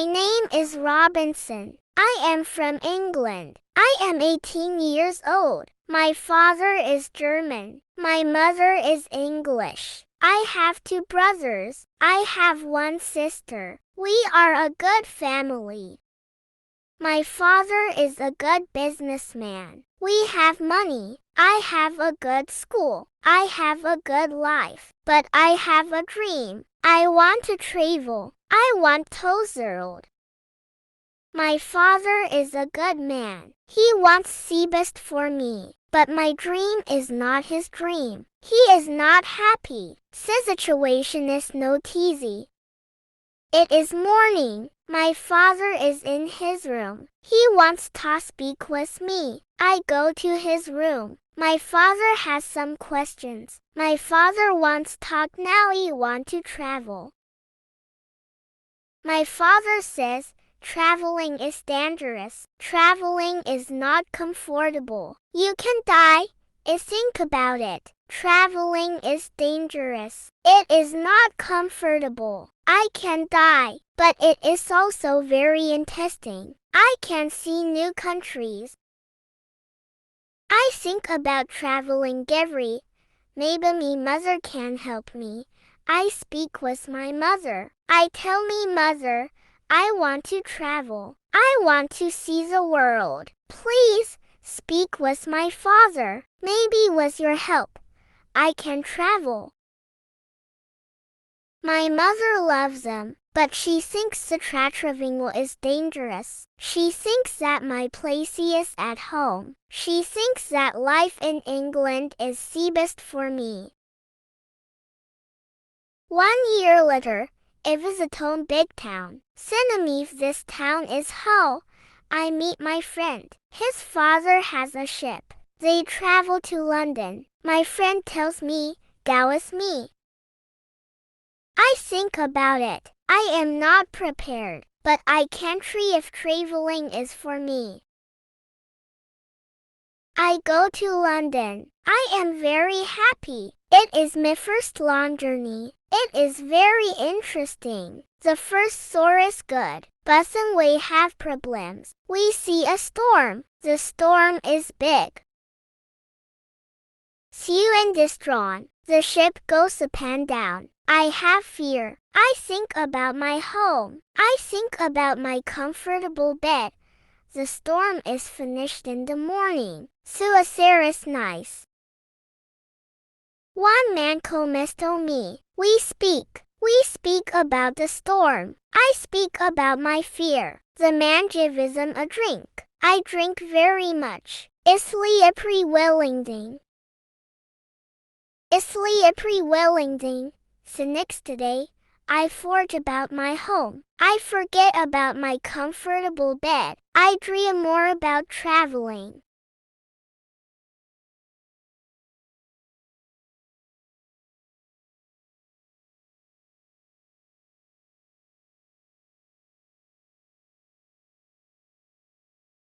My name is Robinson. I am from England. I am 18 years old. My father is German. My mother is English. I have 2 brothers. I have 1 sister. We are a good family. My father is a good businessman. We have money. I have a good school. I have a good life. But I have a dream. I want to travel. I want to world. My father is a good man. He wants the best for me. But my dream is not his dream. He is not happy. The situation is not easy. It is morning. My father is in his room. He wants to speak with me. I go to his room. My father has some questions. My father wants to talk now. He wants to travel. My father says, traveling is dangerous. Traveling is not comfortable. You can die. Think about it. Traveling is dangerous. It is not comfortable. I can die, but it is also very interesting. I can see new countries. I think about traveling every. Maybe me mother can help me. I speak with my mother. I tell me mother, I want to travel. I want to see the world. Please, speak with my father. Maybe with your help, I can travel. My mother loves them, but she thinks the traveling is dangerous. She thinks that my place is at home. She thinks that life in England is the best for me. 1 year later, I visit home big town. Cinnamon, this town is Hull. I meet my friend. His father has a ship. They travel to London. My friend tells me, go with me. I think about it. I am not prepared, but I can't see if traveling is for me. I go to London. I am very happy. It is my first long journey. It is very interesting. The first tour is good, but then we have problems. We see a storm. The storm is big. See and distraught. The ship goes up and down. I have fear. I think about my home. I think about my comfortable bed. The storm is finished in the morning. So there is nice. 1 man comes to me. We speak. We speak about the storm. I speak about my fear. The man gives him a drink. I drink very much. Isly a pre-Wellington. Isly a pre-Wellington. The next day, I forget about my home. I forget about my comfortable bed. I dream more about traveling.